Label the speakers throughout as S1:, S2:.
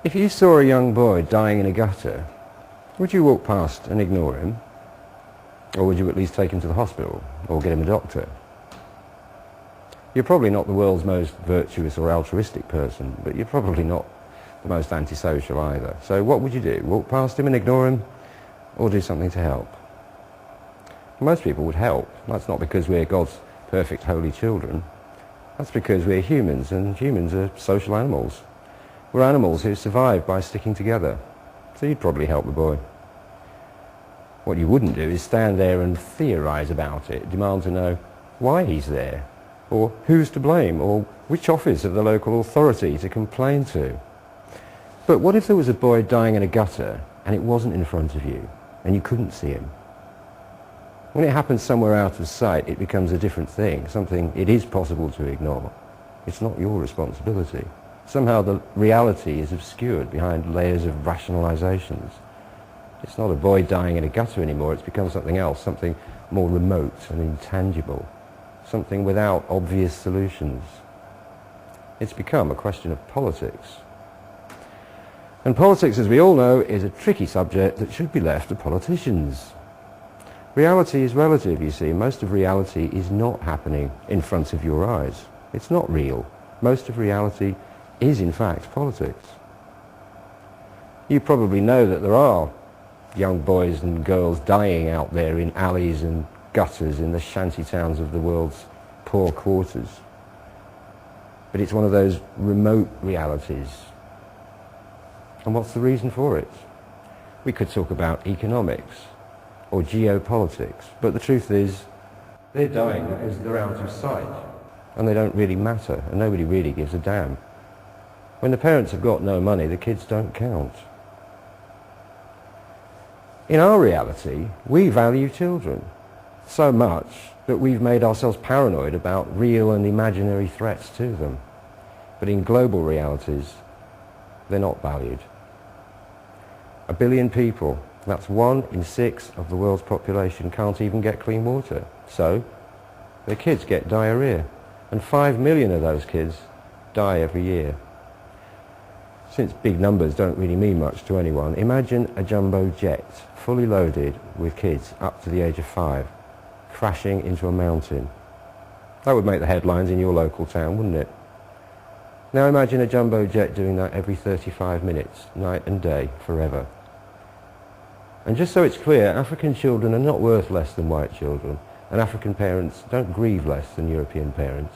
S1: If you saw a young boy dying in a gutter, would you walk past and ignore him? Or would you at least take him to the hospital or get him a doctor? You're probably not the world's most virtuous or altruistic person, but you're probably not the most antisocial either. So what would you do? Walk past him and ignore him, or do something to help? Most people would help. That's not because we're God's perfect holy children. That's because we're humans, and humans are social animals. We're animals who survive by sticking together. So you'd probably help the boy. What you wouldn't do is stand there and theorise about it, demand to know why he's there, or who's to blame, or which office of the local authority to complain to. But what if there was a boy dying in a gutter and it wasn't in front of you and you couldn't see him? When it happens somewhere out of sight, it becomes a different thing, something it is possible to ignore. It's not your responsibility. Somehow the reality is obscured behind layers of rationalizations. It's not a boy dying in a gutter anymore, it's become something else, something more remote and intangible, something without obvious solutions. It's become a question of politics. And politics, as we all know, is a tricky subject that should be left to politicians. Reality is relative, you see. Most of reality is not happening in front of your eyes. It's not real. Most of reality is, in fact, politics. You probably know that there are young boys and girls dying out there in alleys and gutters in the shanty towns of the world's poor quarters. But it's one of those remote realities. And what's the reason for it? We could talk about economics or geopolitics, but the truth is they're dying because they're out of sight and they don't really matter and nobody really gives a damn. When the parents have got no money, the kids don't count. In our reality, we value children so much that we've made ourselves paranoid about real and imaginary threats to them. But in global realities, they're not valued. 1 billion people, that's 1 in 6 of the world's population, can't even get clean water. So, their kids get diarrhea. And 5 million of those kids die every year. Since big numbers don't really mean much to anyone, imagine a jumbo jet, fully loaded with kids up to the age of 5, crashing into a mountain. That would make the headlines in your local town, wouldn't it? Now imagine a jumbo jet doing that every 35 minutes, night and day, forever. And just so it's clear, African children are not worth less than white children, and African parents don't grieve less than European parents.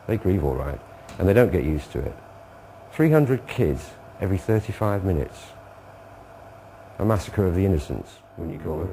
S1: They grieve all right, and they don't get used to it. 300 kids every 35 minutes. A massacre of the innocents, wouldn't you call it?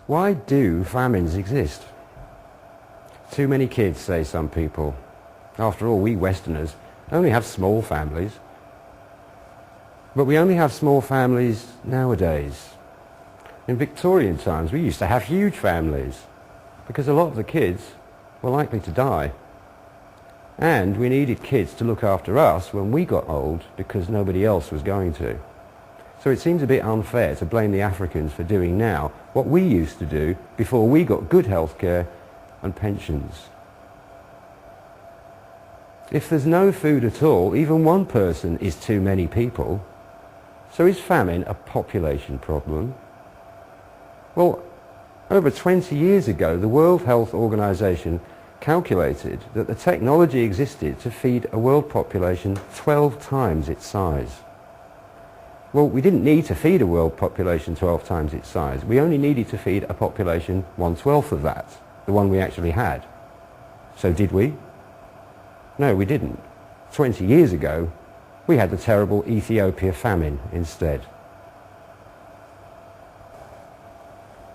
S1: Why do famines exist? Too many kids, say some people. After all, we Westerners only have small families. But we only have small families nowadays. In Victorian times, we used to have huge families because a lot of the kids were likely to die. And we needed kids to look after us when we got old because nobody else was going to. So it seems a bit unfair to blame the Africans for doing now what we used to do before we got good health care and pensions. If there's no food at all, even one person is too many people. So is famine a population problem? Well, over 20 years ago, the World Health Organization calculated that the technology existed to feed a world population 12 times its size. Well, we didn't need to feed a world population 12 times its size. We only needed to feed a population 1/12 of that, the one we actually had. So did we? No, we didn't. 20 years ago, we had the terrible Ethiopia famine instead.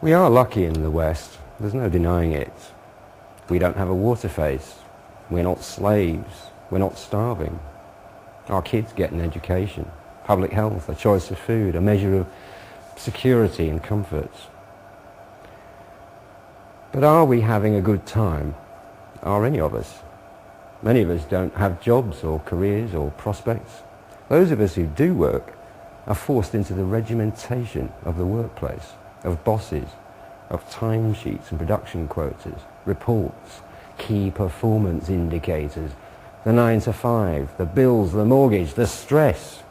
S1: We are lucky in the West. There's no denying it. We don't have a water face. We're not slaves. We're not starving. Our kids get an education, public health, a choice of food, a measure of security and comfort. But are we having a good time? Are any of us? Many of us don't have jobs or careers or prospects. Those of us who do work are forced into the regimentation of the workplace, of bosses, of timesheets and production quotas, reports, key performance indicators. The 9 to 5, the bills, the mortgage, the stress.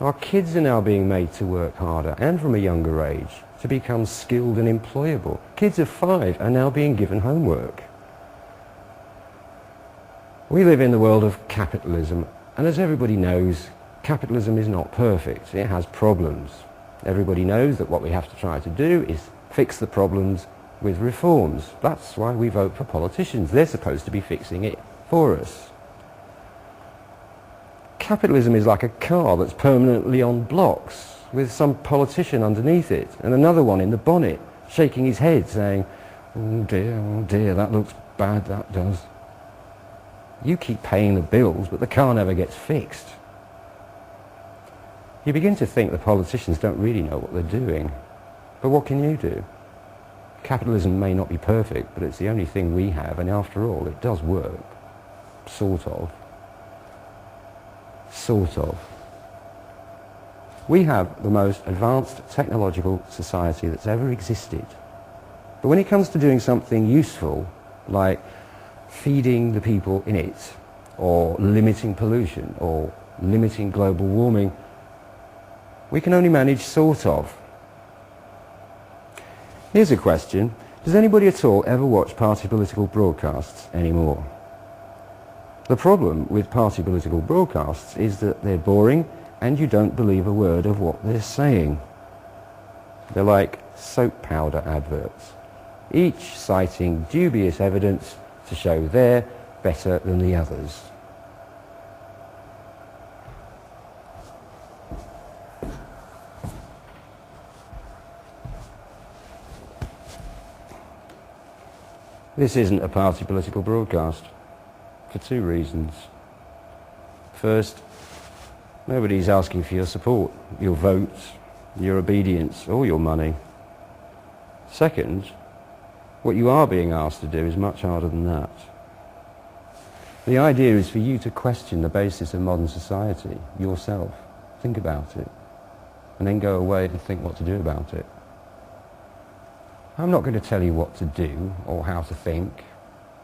S1: Our kids are now being made to work harder and from a younger age to become skilled and employable. Kids of 5 are now being given homework. We live in the world of capitalism, and as everybody knows, capitalism is not perfect. It has problems. Everybody knows that what we have to try to do is fix the problems with reforms. That's why we vote for politicians. They're supposed to be fixing it for us. Capitalism is like a car that's permanently on blocks with some politician underneath it and another one in the bonnet shaking his head saying, oh dear, that looks bad, that does. You keep paying the bills, but the car never gets fixed. You begin to think the politicians don't really know what they're doing. But what can you do? Capitalism may not be perfect, but it's the only thing we have, and after all, it does work. Sort of. Sort of. We have the most advanced technological society that's ever existed. But when it comes to doing something useful, like feeding the people in it, or limiting pollution, or limiting global warming, we can only manage sort of. Here's a question. Does anybody at all ever watch party political broadcasts anymore? The problem with party political broadcasts is that they're boring and you don't believe a word of what they're saying. They're like soap powder adverts, each citing dubious evidence to show they're better than the others. This isn't a party political broadcast, for 2 reasons. First, nobody's asking for your support, your votes, your obedience, or your money. Second, what you are being asked to do is much harder than that. The idea is for you to question the basis of modern society yourself. Think about it, and then go away and think what to do about it. I'm not going to tell you what to do or how to think.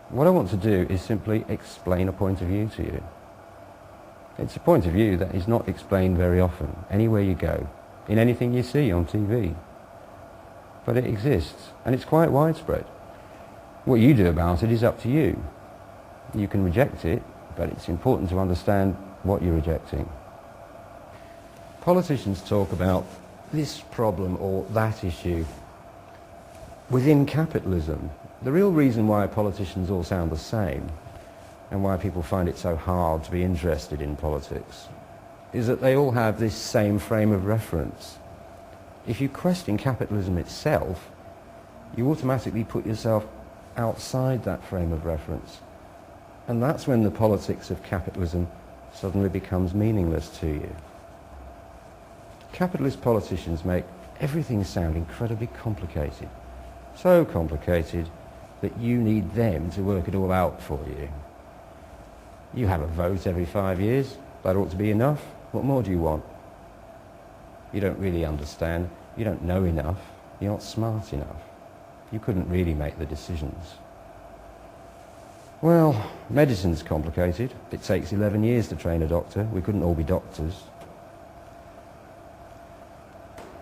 S1: What I want to do is simply explain a point of view to you. It's a point of view that is not explained very often, anywhere you go, in anything you see on TV. But it exists, and it's quite widespread. What you do about it is up to you. You can reject it, but it's important to understand what you're rejecting. Politicians talk about this problem or that issue. Within capitalism, the real reason why politicians all sound the same and why people find it so hard to be interested in politics is that they all have this same frame of reference. If you question capitalism itself, you automatically put yourself outside that frame of reference. And that's when the politics of capitalism suddenly becomes meaningless to you. Capitalist politicians make everything sound incredibly complicated. So complicated that you need them to work it all out for you. You have a vote every 5 years. That ought to be enough. What more do you want? You don't really understand. You don't know enough. You're not smart enough. You couldn't really make the decisions. Well, medicine's complicated. It takes 11 years to train a doctor. We couldn't all be doctors.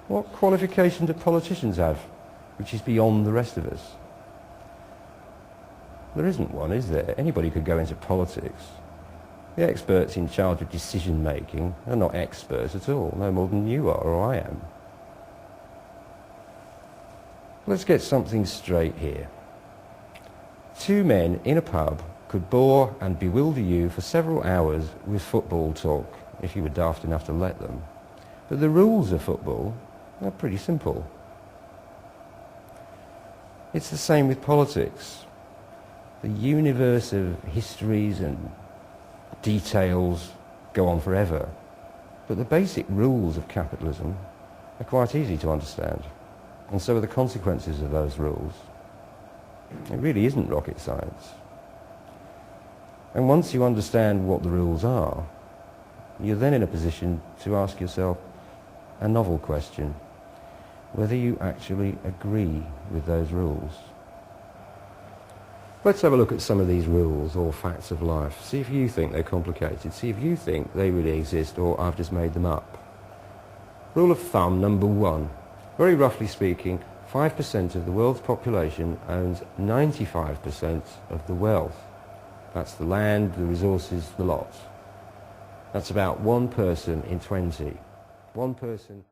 S1: What qualification do politicians have, which is beyond the rest of us? There isn't one, is there? Anybody could go into politics. The experts in charge of decision-making are not experts at all, no more than you are or I am. Let's get something straight here. 2 men in a pub could bore and bewilder you for several hours with football talk, if you were daft enough to let them. But the rules of football are pretty simple. It's the same with politics. The universe of histories and details go on forever. But the basic rules of capitalism are quite easy to understand. And so are the consequences of those rules. It really isn't rocket science. And once you understand what the rules are, you're then in a position to ask yourself a novel question: whether you actually agree with those rules. Let's have a look at some of these rules or facts of life. See if you think they're complicated. See if you think they really exist or I've just made them up. Rule of thumb number 1. Very roughly speaking, 5% of the world's population owns 95% of the wealth. That's the land, the resources, the lot. That's about 1 person in 20. 1 person